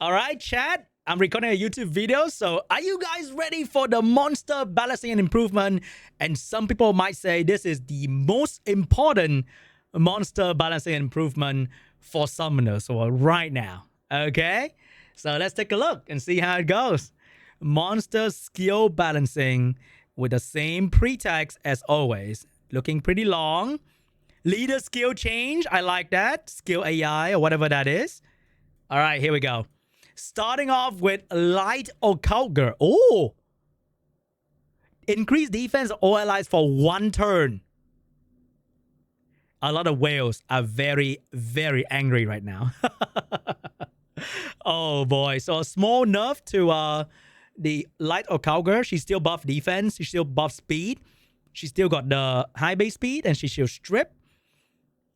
All right, chat. I'm recording a YouTube video, so are you guys ready for the monster balancing and improvement? And some people might say this is the most important monster balancing and improvement for summoners or right now. Okay, so let's take a look and see how it goes. Monster skill balancing with the same pretext as always. Looking pretty long. Leader skill change. I like that. Skill AI or whatever that is. All right, here we go. Starting off with Light Occult Girl. Oh! Increase defense of all allies for 1 turn. A lot of whales are very, very angry right now. Oh boy. So a small nerf to the Light Occult Girl. She still buff defense. She still buff speed. She still got the high base speed and she still strip.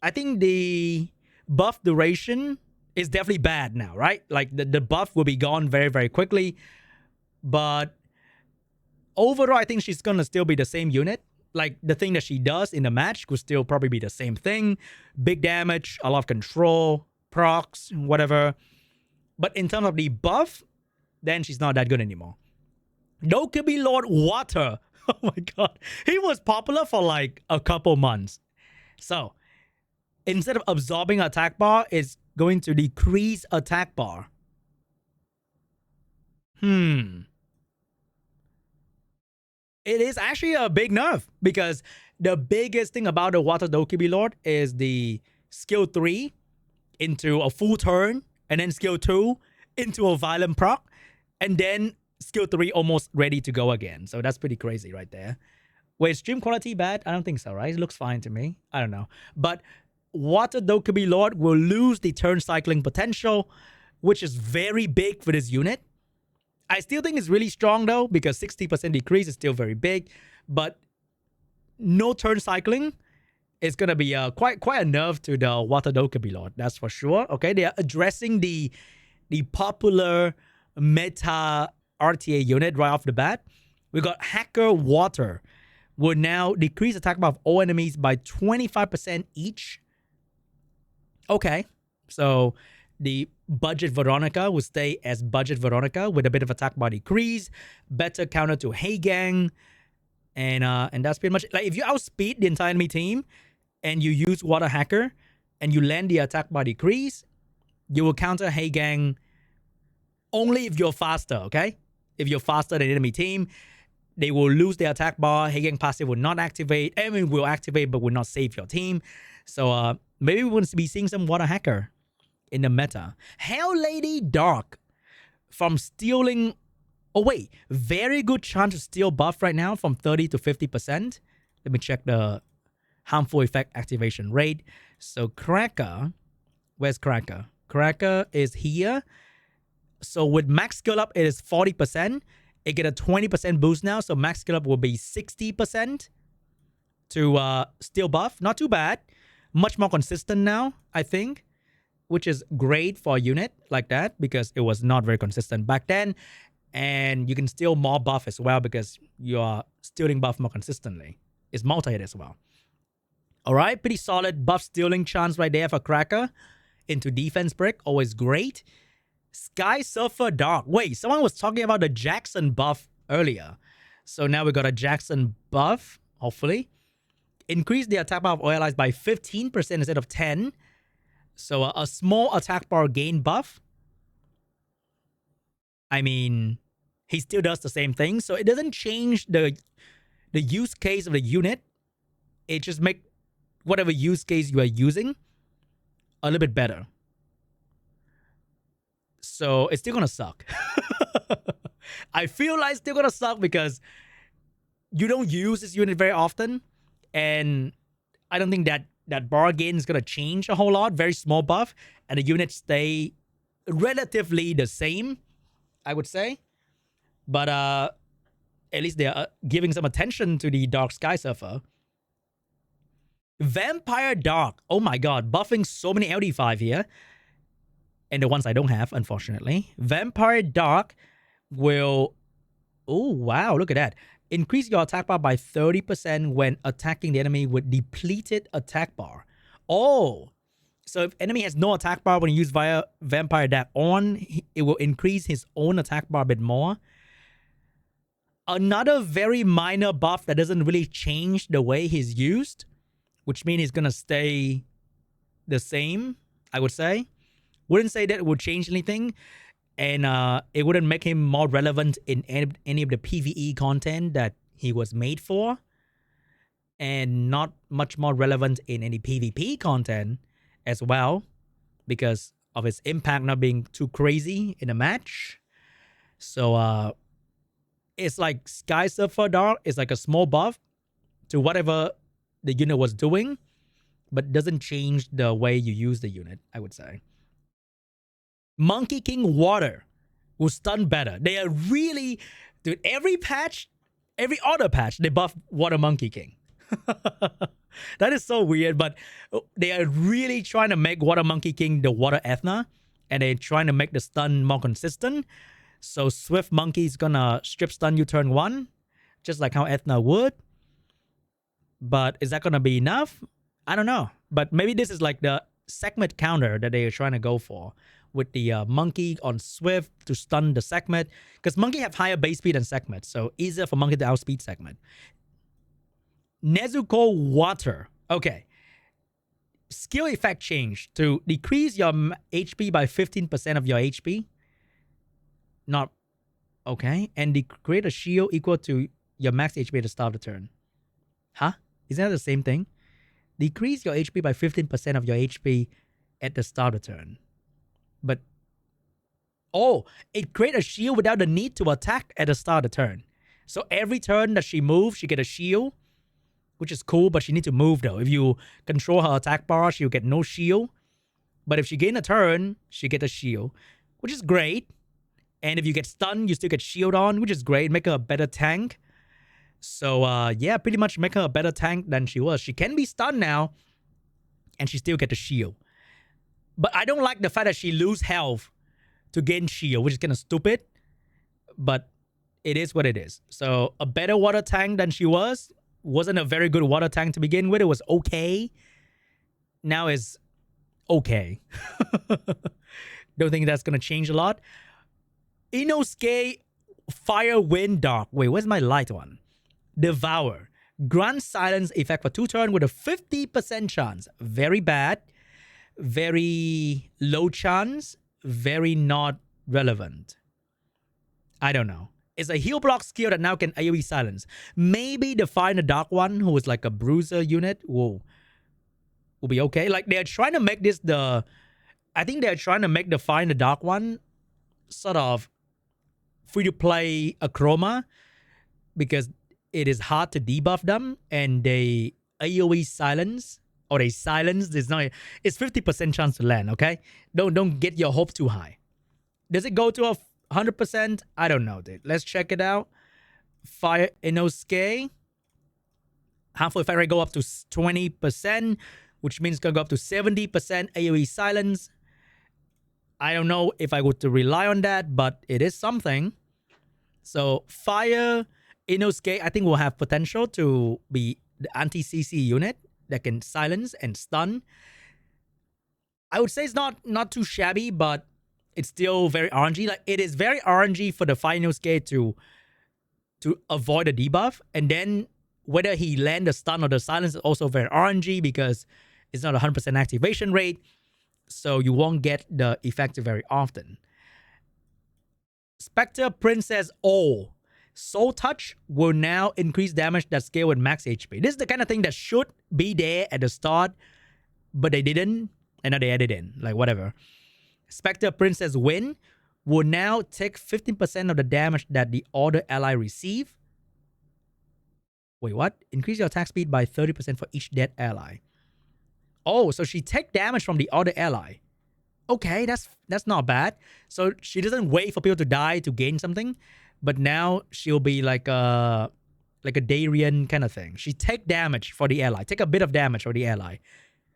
I think the buff duration is definitely bad now, right? Like the buff will be gone very, very quickly. But overall, I think she's going to still be the same unit. Like the thing that she does in the match could still probably be the same thing. Big damage, a lot of control, procs, whatever. But in terms of the buff, then she's not that good anymore. DoaB Lord Water. Oh my god. He was popular for like a couple months. So instead of absorbing attack bar, it's going to decrease attack bar. It is actually a big nerf because the biggest thing about the Water DoaB Lord is the skill 3 into a full turn, and then skill 2 into a violent proc, and then skill 3 almost ready to go again. So that's pretty crazy right there. Wait, stream quality bad? I don't think so, right? It looks fine to me. I don't know. But Water DoaB Lord will lose the turn cycling potential, which is very big for this unit. I still think it's really strong though, because 60% decrease is still very big, but no turn cycling is going to be quite a nerf to the Water DoaB Lord, that's for sure. Okay, they are addressing the popular meta RTA unit right off the bat. We got Hacker Water will now decrease attack bar of all enemies by 25% each. Okay, so the budget Veronica will stay as budget Veronica with a bit of attack bar decrease, better counter to Heigang, and that's pretty much it. Like if you outspeed the entire enemy team and you use Water Hacker and you land the attack bar decrease, you will counter Heigang only if you're faster. Okay, if you're faster than the enemy team, they will lose their attack bar. Heigang passive will not activate. I mean, will activate but will not save your team. So maybe we will be seeing some Water Hacker in the meta. Hell Lady Dark from stealing. Oh wait, very good chance to steal buff right now from 30 to 50%. Let me check the harmful effect activation rate. So Cracker, where's Cracker? Cracker is here. So with max skill up, it is 40%. It get a 20% boost now. So max skill up will be 60% to steal buff. Not too bad. Much more consistent now, I think, which is great for a unit like that because it was not very consistent back then. And you can steal more buff as well because you're stealing buff more consistently. It's multi-hit as well. All right, pretty solid buff stealing chance right there for Cracker into defense brick. Always great. Sky Surfer Dark. Wait, someone was talking about the Jackson buff earlier. So now we got a Jackson buff, hopefully. Increase the attack bar of all allies by 15% instead of 10. So a small attack bar gain buff. I mean, he still does the same thing. So it doesn't change the use case of the unit. It just makes whatever use case you are using a little bit better. So it's still going to suck. I feel like it's still going to suck because you don't use this unit very often. And I don't think that bar gain is going to change a whole lot. Very small buff. And the units stay relatively the same, I would say. But at least they're giving some attention to the Dark Sky Surfer. Vampire Dark. Oh my god. Buffing so many LD5 here. And the ones I don't have, unfortunately. Vampire Dark will... Oh, wow. Look at that. Increase your attack bar by 30% when attacking the enemy with depleted attack bar. Oh, So if enemy has no attack bar when you use via Vampire Adapt on, it will increase his own attack bar a bit more. Another very minor buff that doesn't really change the way he's used, which means he's gonna stay the same, I would say. Wouldn't say that it would change anything, and it wouldn't make him more relevant in any of the PvE content that he was made for, and not much more relevant in any PvP content as well, because of his impact not being too crazy in a match. So it's like Sky Surfer Dark is like a small buff to whatever the unit was doing, but doesn't change the way you use the unit, I would say. Monkey King Water will stun better. They are really, dude, every patch, every other patch, they buff Water Monkey King. That is so weird, but they are really trying to make Water Monkey King the Water Ethna, and they're trying to make the stun more consistent. So Swift Monkey is gonna strip stun you turn 1, just like how Ethna would. But is that gonna be enough? I don't know. But maybe this is like the segment counter that they are trying to go for, with the Monkey on Swift to stun the segment. Because Monkey have higher base speed than segment, so easier for Monkey to outspeed segment. Nezuko Water. Okay. Skill effect change to decrease your HP by 15% of your HP. Not okay. And create a shield equal to your max HP at the start of the turn. Huh? Isn't that the same thing? Decrease your HP by 15% of your HP at the start of the turn. But oh, it creates a shield without the need to attack at the start of the turn. So every turn that she moves, she get a shield, which is cool, but she needs to move though. If you control her attack bar, she'll get no shield. But if she gain a turn, she get a shield, which is great. And if you get stunned, you still get shield on, which is great. Make her a better tank. So yeah, pretty much make her a better tank than she was. She can be stunned now, and she still get the shield. But I don't like the fact that she lose health to gain shield, which is kind of stupid. But it is what it is. So a better water tank than she was. Wasn't a very good water tank to begin with. It was okay. Now is okay. Don't think that's going to change a lot. Inosuke Fire Wind Dark. Wait, where's my light one? Devour. Grant silence effect for 2 turns with a 50% chance. Very bad. Very low chance. Very not relevant. I don't know. It's a heal block skill that now can AoE silence. Maybe the Fire in the Dark one, who is like a bruiser unit, will be okay. Like they're trying to make this I think they're trying to make the Fire in the Dark one sort of free to play Acroma, because it is hard to debuff them, and they AoE silence, or they silence. It's 50% chance to land. Okay, don't get your hope too high. Does it go to 100%? I don't know, dude. Let's check it out. Fire Inosuke. Harmful effect rate go up to 20%, which means it's gonna go up to 70% AoE silence. I don't know if I would to rely on that, but it is something. So Fire Inosuke, I think, will have potential to be the anti-CC unit that can silence and stun. I would say it's not too shabby, but it's still very RNG. Like it is very RNG for the Fire Inosuke to avoid a debuff, and then whether he land the stun or the silence is also very RNG, because it's not 100% activation rate, so you won't get the effect very often. Spectre Princess Soul Touch will now increase damage that scale with max HP. This is the kind of thing that should be there at the start, but they didn't, and now they added in. Like whatever. Spectre Princess Win will now take 15% of the damage that the other ally receive. Wait, what? Increase your attack speed by 30% for each dead ally. Oh, so she take damage from the other ally. Okay, that's not bad. So she doesn't wait for people to die to gain something, but now she'll be like a Darien kind of thing. She take damage for the ally, take a bit of damage for the ally.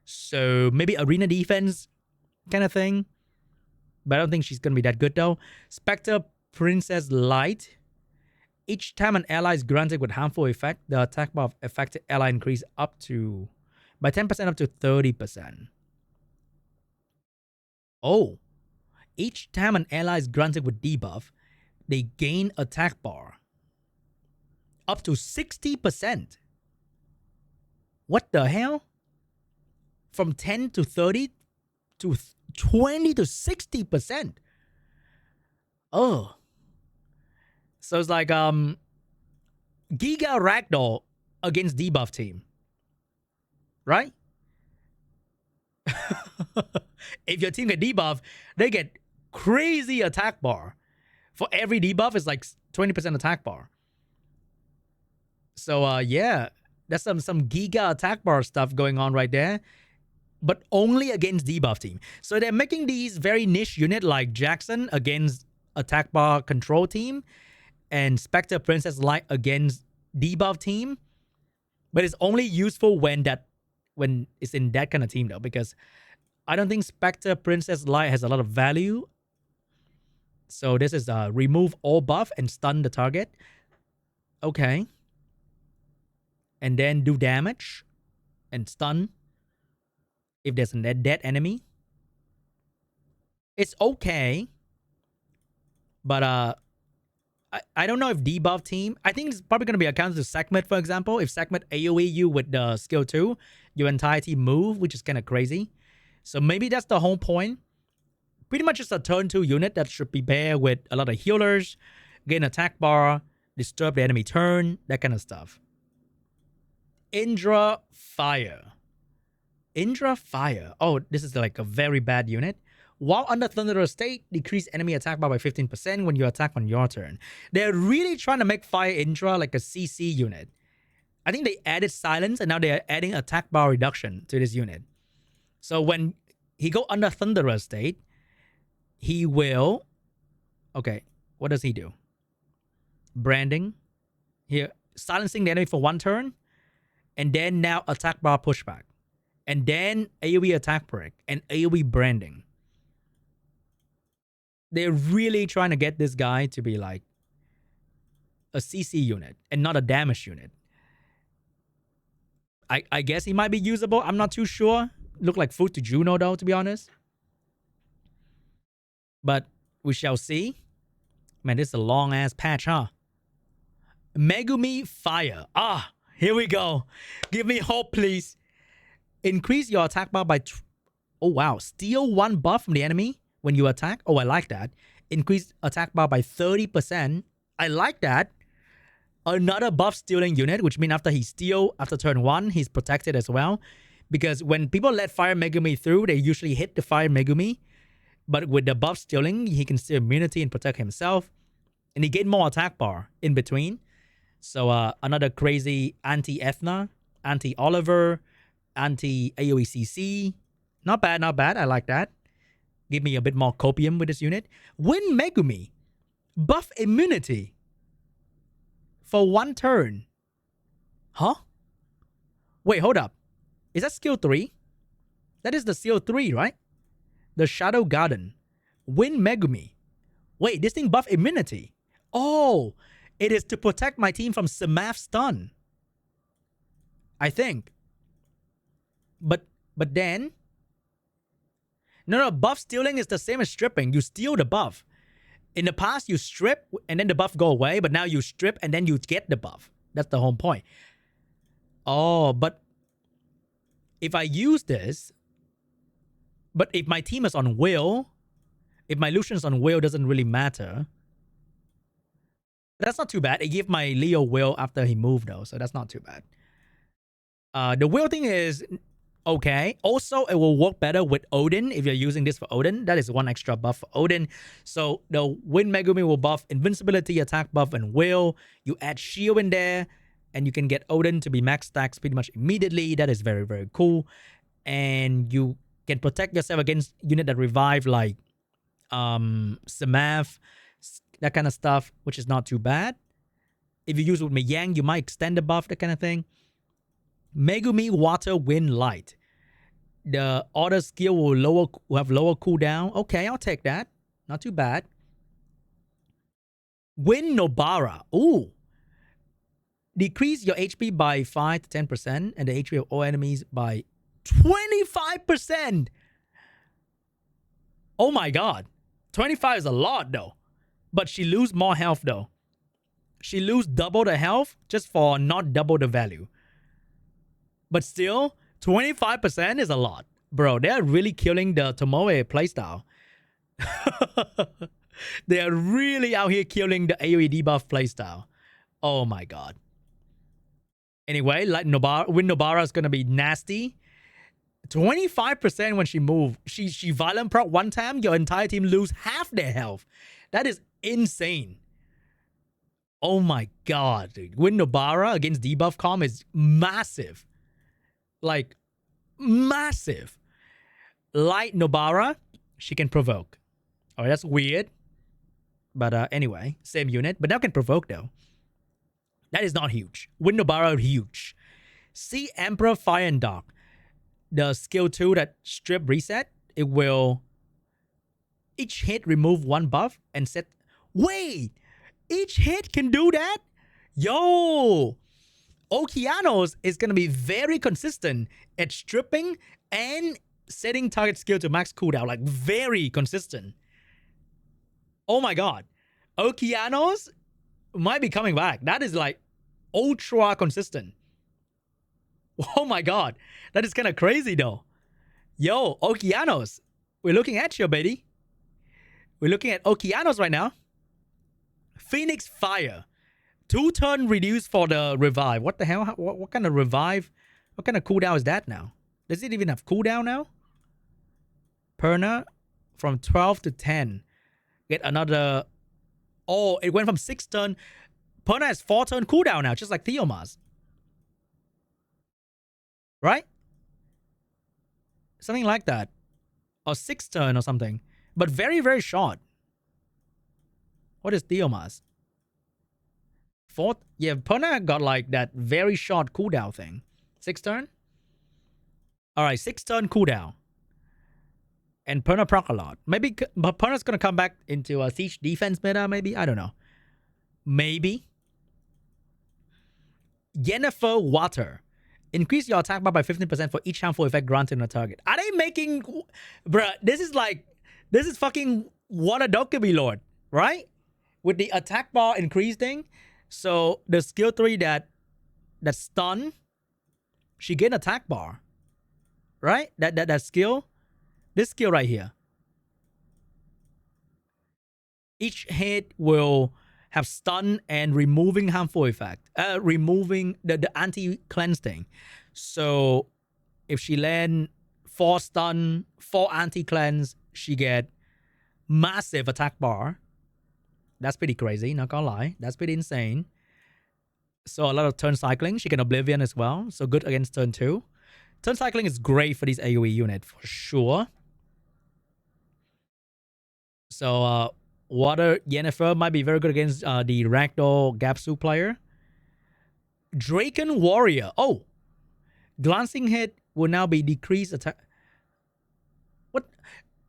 So maybe arena defense kind of thing. But I don't think she's gonna be that good though. Spectre Princess Light. Each time an ally is granted with harmful effect, the attack bar of affected ally increase up to by 10% up to 30%. Oh, each time an ally is granted with debuff, they gain attack bar up to 60%. What the hell? From 10 to 30 to 20 to 60%. Oh. So it's like Giga Ragdoll against debuff team. Right? If your team get debuff, they get crazy attack bar. For every debuff, it's like 20% attack bar. So yeah, that's some giga attack bar stuff going on right there. But only against debuff team. So they're making these very niche unit like Jackson against attack bar control team and Spectre Princess Light against debuff team. But it's only useful when it's in that kind of team though, because I don't think Spectre Princess Light has a lot of value. So this is remove all buff and stun the target. Okay. And then do damage and stun if there's a dead enemy. It's okay. But I don't know if debuff team, I think it's probably going to be a counter to Sekhmet, for example. If Sekhmet AoE you with the skill 2, your entire team move, which is kind of crazy. So maybe that's the whole point. Pretty much just a turn 2 unit that should be paired with a lot of healers, gain attack bar, disturb the enemy turn, that kind of stuff. Indra Fire. Indra Fire. Oh, this is like a very bad unit. While under thunderous state, decrease enemy attack bar by 15% when you attack on your turn. They're really trying to make Fire Indra like a CC unit. I think they added silence and now they are adding attack bar reduction to this unit. So when he go under thunderous state, he will... Okay, what does he do? Branding. Here, silencing the enemy for 1 turn. And then now attack bar pushback. And then AoE attack break. And AoE branding. They're really trying to get this guy to be like a CC unit and not a damage unit. I guess he might be usable. I'm not too sure. Look like food to Juno though, to be honest. But we shall see. Man, this is a long ass patch, huh? Meumi Fire. Ah, here we go. Give me hope, please. Increase your attack bar by... Oh, wow. Steal 1 buff from the enemy when you attack. Oh, I like that. Increase attack bar by 30%. I like that. Another buff stealing unit, which means after he steal, after turn 1, he's protected as well. Because when people let Fire Megumi through, they usually hit the Fire Megumi. But with the buff stealing, he can steal immunity and protect himself. And he gain more attack bar in between. So another crazy anti-Ethna, anti-Oliver, anti-AoECC. Not bad, not bad. I like that. Give me a bit more copium with this unit. Win Megumi. Buff immunity. For 1 turn. Huh? Wait, hold up. Is that skill 3? That is the skill 3, right? The Shadow Garden. Win Megumi. Wait, this thing buff immunity. Oh, it is to protect my team from Samath stun. I think. But then... No, buff stealing is the same as stripping. You steal the buff. In the past, you strip and then the buff go away. But now you strip and then you get the buff. That's the whole point. Oh, but... If I use this... But if my team is on will... If my Lucian's on will, doesn't really matter. That's not too bad. It gave my Leo will after he moved though. So that's not too bad. The will thing is... Okay. Also, it will work better with Odin if you're using this for Odin. That is 1 extra buff for Odin. So the Win Megumi will buff invincibility, attack buff, and will. You add shield in there, and you can get Odin to be max stacks pretty much immediately. That is very, very cool. And you can protect yourself against unit that revive like Samath, that kind of stuff, which is not too bad. If you use it with Miyang, you might extend the buff, that kind of thing. Megumi Water Wind Light. The auto skill will have lower cooldown. Okay, I'll take that. Not too bad. Wind Nobara. Ooh. Decrease your HP by 5 to 10% and the HP of all enemies by 25%. Oh my god. 25 is a lot though. But she lose more health though. She lose double the health just for not double the value. But still, 25% is a lot. Bro, they're really killing the Tomoe playstyle. They are really out here killing the AoE debuff playstyle. Oh my god. Anyway, like Nobara is gonna be nasty. 25% when she move. She violent proc one time, your entire team lose half their health. That is insane. Oh my god, dude. Win Nobara against debuff com is massive. Like, massive. Light Nobara, she can provoke. Oh, that's weird. But anyway, same unit. But now can provoke though. That is not huge. Win Nobara huge. Sea Emperor Fire and Dark. The skill 2 that strip reset, it will each hit remove one buff and set. Wait! Each hit can do that? Yo! Okeanos is going to be very consistent at stripping and setting target skill to max cooldown. Like, very consistent. Oh my god. Okeanos might be coming back. That is like ultra consistent. Oh my god. That is kind of crazy though. Yo, Okeanos. We're looking at you, baby. We're looking at Okeanos right now. Phoenix Fire. 2-turn reduced for the revive. What the hell? What kind of revive? What kind of cooldown is that now? Does it even have cooldown now? Perna from 12 to 10. Get another. Oh, it went from 6-turn. Perna has 4-turn cooldown now, just like Theomas. Right? Something like that. Or 6-turn or something. But very, very short. What is Theomas? 4th? Yeah, Perna got like that very short cooldown thing. 6-turn? Alright, 6-turn cooldown. And Perna proc a lot. Maybe Perna's gonna come back into a siege defense meta, maybe? I don't know. Maybe. Yennefer Water. Increase your attack bar by 15% for each harmful effect granted on a target. Are they making... Bruh, this is like... This is fucking Water DoaB Lord, right? With the attack bar increase thing. So, the skill 3 that stun, she gain attack bar. Right? That skill. This skill right here. Each hit will have stun and removing harmful effect. Removing the anti-cleanse thing. So, if she land 4 stun, 4 anti-cleanse, she get massive attack bar. That's pretty crazy, not gonna lie. That's pretty insane. So a lot of turn cycling. She can Oblivion as well. So good against turn 2. Turn cycling is great for this AoE unit, for sure. So Water Yennefer might be very good against the Ragdoll Gapsu player. Draken Warrior. Oh! Glancing hit will now be decreased attack. What?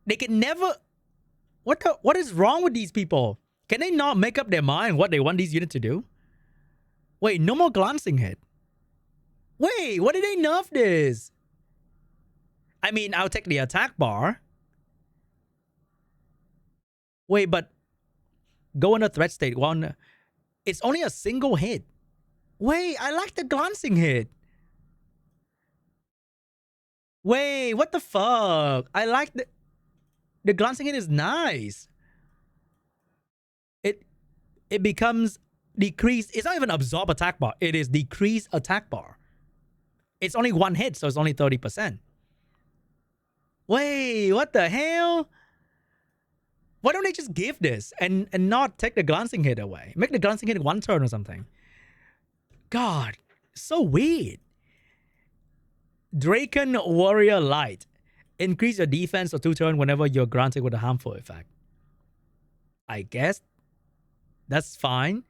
They can never... What is wrong with these people? Can they not make up their mind what they want these units to do? Wait, no more glancing hit. Wait, what did they nerf this? I mean, I'll take the attack bar. Wait, but go into threat state. One, it's only a single hit. Wait, I like the glancing hit. Wait, what the fuck? I like the glancing hit is nice. It becomes decreased. It's not even absorb attack bar. It is decrease attack bar. It's only 1 hit, so it's only 30%. Wait, what the hell? Why don't they just give this and not take the glancing hit away? Make the glancing hit 1 turn or something. God, so weird. Draken Warrior Light. Increase your defense for 2 turns whenever you're granted with a harmful effect. I guess that's fine.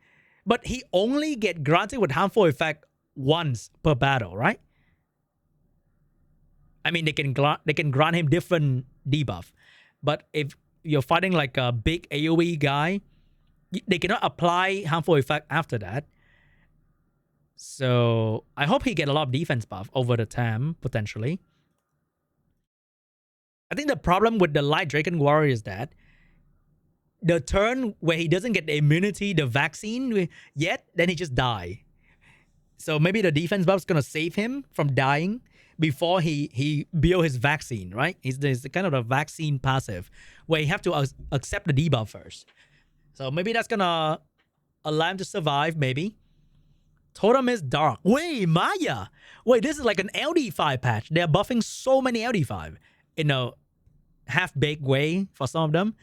But he only get granted with harmful effect once per battle, right? I mean, they can grant him different debuff. But if you're fighting like a big AoE guy, they cannot apply harmful effect after that. So I hope he get a lot of defense buff over the time, potentially. I think the problem with the Light Dragon Warrior is that the turn where he doesn't get the immunity, the vaccine yet, then he just die. So maybe the defense buff's gonna save him from dying before he build his vaccine, right? There's kind of a vaccine passive where you have to accept the debuff first. So maybe that's gonna allow him to survive, maybe. Totem is dark. Wait, Maya. Wait, this is like an LD5 patch. They're buffing so many LD5 in a half-baked way for some of them.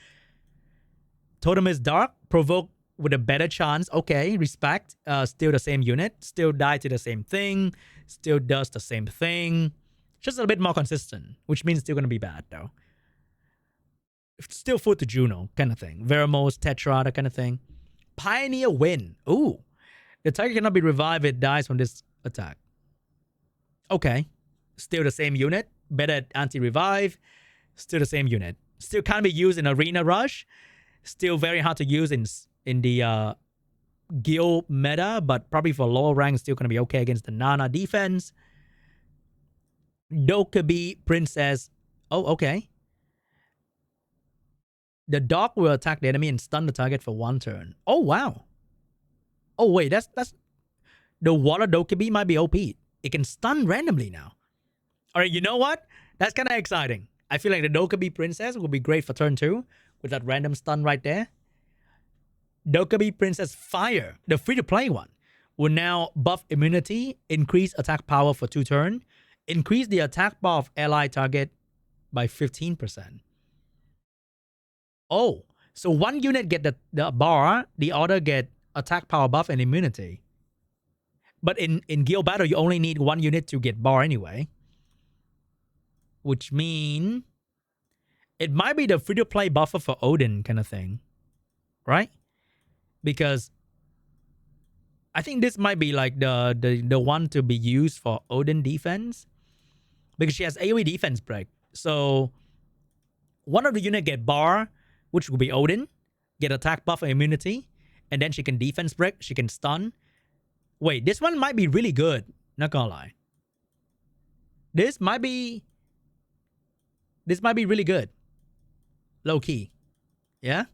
Totem is dark. Provoke with a better chance. Okay, respect. Still the same unit. Still die to the same thing. Still does the same thing. Just a bit more consistent, which means still going to be bad, though. Still food to Juno kind of thing. Veramos, Tetra, that kind of thing. Pioneer Win. Ooh. The target cannot be revived if it dies from this attack. Okay. Still the same unit. Better anti-revive. Still the same unit. Still can't be used in Arena Rush. Still very hard to use in the guild meta, but probably for lower rank, still going to be okay against the Nana defense. DoaB Princess. Oh, okay. The dog will attack the enemy and stun the target for 1 turn. Oh, wow. Oh, wait, that's the water DoaB might be OP. It can stun randomly now. All right, you know what? That's kind of exciting. I feel like the DoaB Princess will be great for turn 2 with that random stun right there. DoaB Princess Fire, the free-to-play one, will now buff immunity, increase attack power for 2 turns, increase the attack bar of ally target by 15%. Oh, so one unit get the bar, the other get attack power buff and immunity. But in guild battle, you only need 1 unit to get bar anyway. Which mean it might be the free-to-play buffer for Odin kind of thing. Right? Because I think this might be like the one to be used for Odin defense. Because she has AoE defense break. So one of the unit get bar, which will be Odin, get attack buff and immunity, and then she can defense break, she can stun. Wait, this one might be really good. Not gonna lie. This might be really good. Low key. Yeah?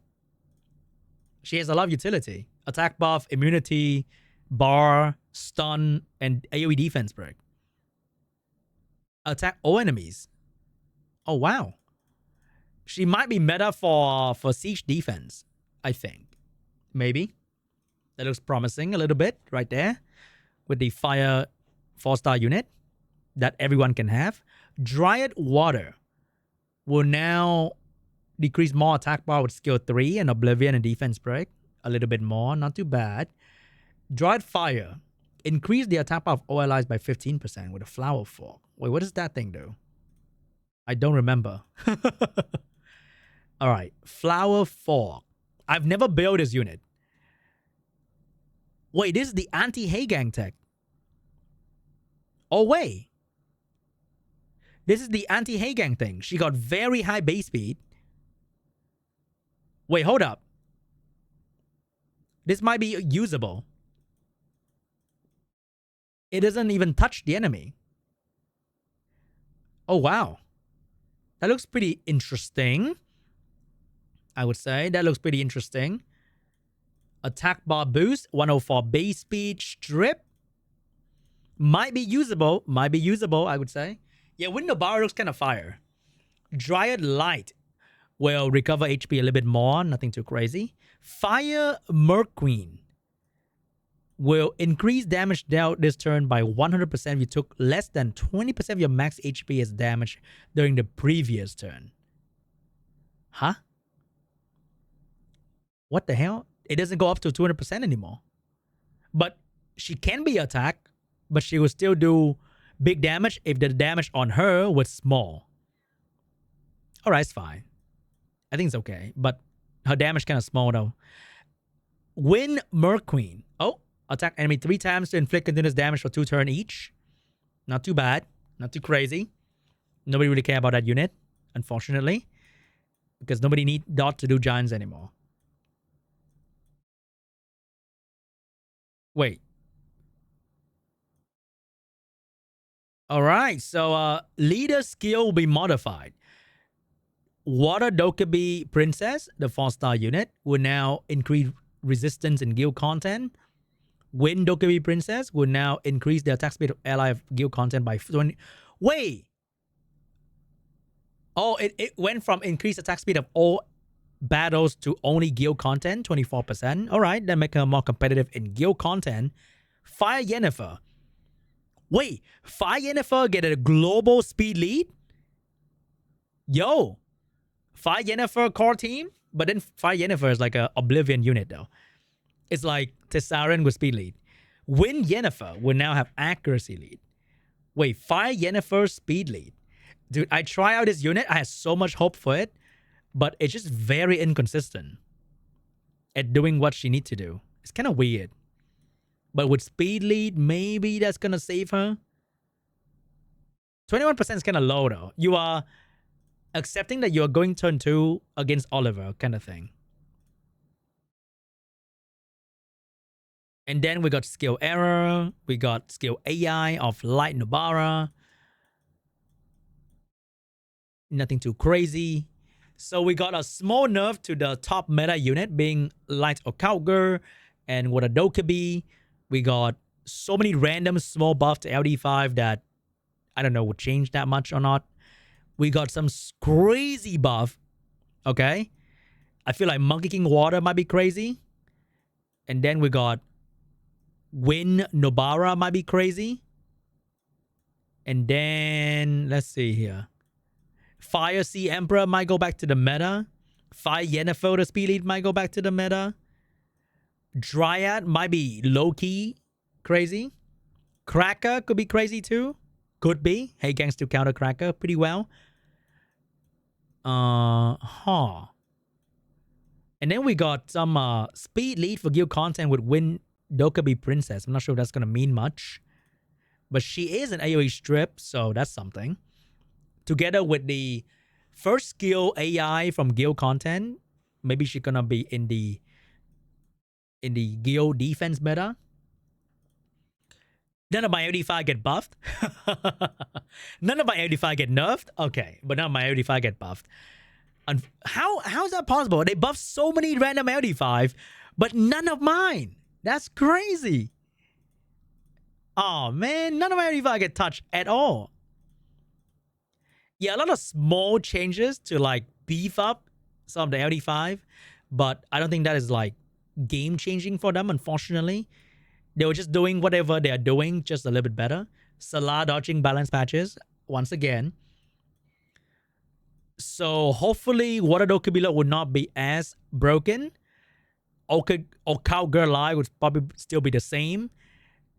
She has a lot of utility. Attack buff, immunity, bar, stun, and AoE defense break. Attack all enemies. Oh, wow. She might be meta for siege defense, I think. Maybe. That looks promising a little bit right there. With the fire 4-star unit that everyone can have. Dryad Water will now decrease more attack bar with skill 3 and Oblivion and defense break. A little bit more, not too bad. Dryad Fire. Increase the attack bar of all allies by 15% with a flower fork. Wait, what does that thing do? I don't remember. Alright, flower fork. I've never built this unit. Wait, this is the anti-Heigang tech. Oh, wait. This is the anti-Heigang thing. She got very high base speed. Wait, hold up. This might be usable. It doesn't even touch the enemy. Oh, wow. That looks pretty interesting. I would say that looks pretty interesting. Attack bar boost, 104 base speed, strip. Might be usable, I would say. Yeah, window bar looks kind of fire. Dryad Light will recover HP a little bit more, nothing too crazy. Fire Merc Queen will increase damage dealt this turn by 100% if you took less than 20% of your max HP as damage during the previous turn. Huh? What the hell? It doesn't go up to 200% anymore. But she can be attacked, but she will still do big damage if the damage on her was small. Alright, it's fine. I think it's okay, but her damage kind of small though. Win Merc Queen. Oh, attack enemy 3 times to inflict continuous damage for 2 turns each. Not too bad. Not too crazy. Nobody really care about that unit, unfortunately. Because nobody need Dot to do giants anymore. Wait. Alright, so leader skill will be modified. Water DoaB Princess, the 4-star unit, will now increase resistance and guild content. Wind DoaB Princess will now increase the attack speed of ally guild content by 20. Wait. Oh, it went from increased attack speed of all battles to only guild content, 24%. All right, that make her more competitive in guild content. Fire Yennefer. Wait, Fire Yennefer get a global speed lead? Yo, Fire Yennefer core team? But then Fire Yennefer is like a Oblivion unit though. It's like Tessarian with speed lead. Wind Yennefer will now have accuracy lead. Wait, Fire Yennefer speed lead. Dude, I try out this unit. I had so much hope for it, but it's just very inconsistent at doing what she needs to do. It's kind of weird. But with speed lead, maybe that's going to save her. 21% is kind of low though. You are accepting that you're going turn 2 against Oliver kind of thing. And then we got skill error. We got skill AI of light Nobara. Nothing too crazy. So we got a small nerf to the top meta unit being light occult girl and what a DoaB. We got so many random small buff to LD5 that I don't know would change that much or not. We got some crazy buff. Okay. I feel like Monkey King Water might be crazy. And then we got Wind Nobara might be crazy. And then let's see here. Fire Sea Emperor might go back to the meta. Fire Yennefer, the speed lead, might go back to the meta. Dryad might be low-key crazy. Cracker could be crazy too. Could be. Hey Gangs to counter Cracker pretty well. And then we got some speed lead for guild content with Wind DoaB Princess. I'm not sure if that's going to mean much. But she is an AoE strip, so that's something. Together with the first skill AI from guild content, maybe she's going to be in the guild defense meta. None of my LD5 get buffed. None of my LD5 get nerfed. Okay, but none of my LD5 get buffed. And how is that possible? They buffed so many random LD5, but none of mine. That's crazy. Oh man, none of my LD5 get touched at all. Yeah, a lot of small changes to like beef up some of the LD5, but I don't think that is like game changing for them, unfortunately. They were just doing whatever they are doing, just a little bit better. Salah dodging balance patches, once again. So hopefully Water DoaB would not be as broken. Occult Girl Lie would probably still be the same.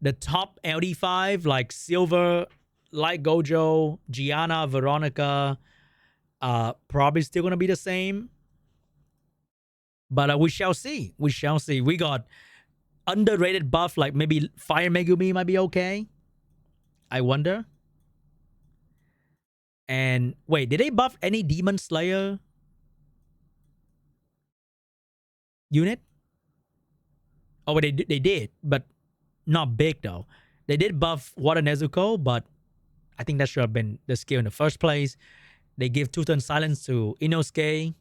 The top LD5 like Silver, Light Gojo, Gianna, Veronica, probably still going to be the same. But we shall see. We shall see. We got underrated buff like maybe Fire Meumi might be okay. I wonder. And wait, did they buff any Demon Slayer unit? Oh, they did, but not big though. They did buff Water Nezuko, but I think that should have been the skill in the first place. They give two-turn silence to Inosuke,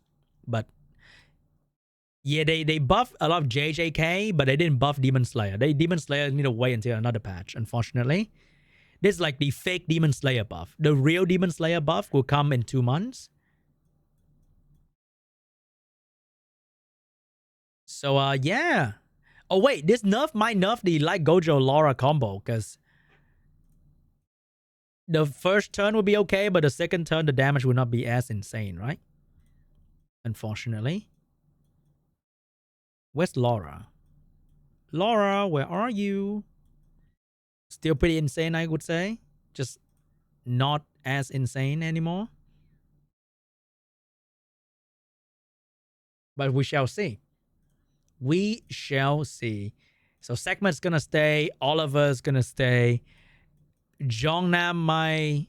but yeah, they buffed a lot of JJK, but they didn't buff Demon Slayer. Demon Slayer need to wait until another patch, unfortunately. This is like the fake Demon Slayer buff. The real Demon Slayer buff will come in 2 months. So, yeah. Oh, wait. This nerf might nerf the Light Gojo LORA combo, because the first turn will be okay, but the second turn, the damage will not be as insane, right? Unfortunately. Where's LORA? LORA, where are you? Still pretty insane, I would say. Just not as insane anymore. But we shall see. We shall see. So Segment's gonna stay. Oliver's gonna stay. Jongnam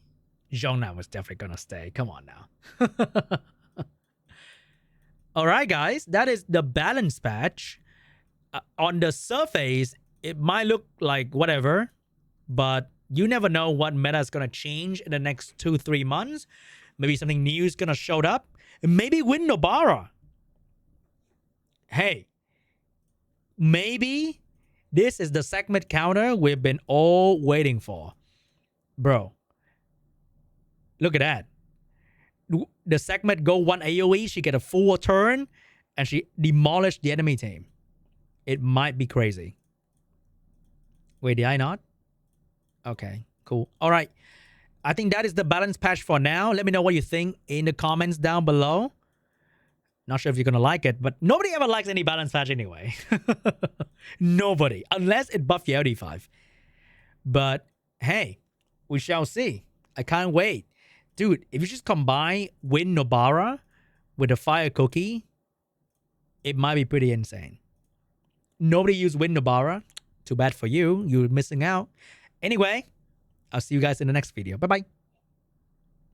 was definitely gonna stay. Come on now. Alright, guys. That is the balance patch. On the surface, it might look like whatever, but you never know what meta is going to change in the next 2-3 months. Maybe something new is going to show up. Maybe win Nobara. Hey, maybe this is the segment counter we've been all waiting for. Bro, look at that. The segment go 1 AoE, she get a full turn, and she demolished the enemy team. It might be crazy. Wait, did I not? Okay, cool. All right. I think that is the balance patch for now. Let me know what you think in the comments down below. Not sure if you're going to like it, but nobody ever likes any balance patch anyway. Nobody. Unless it buffs your LD5. But, hey, we shall see. I can't wait. Dude, if you just combine Win Nobara with a Fire Cookie, it might be pretty insane. Nobody used Win Nobara. Too bad for you. You're missing out. Anyway, I'll see you guys in the next video. Bye-bye.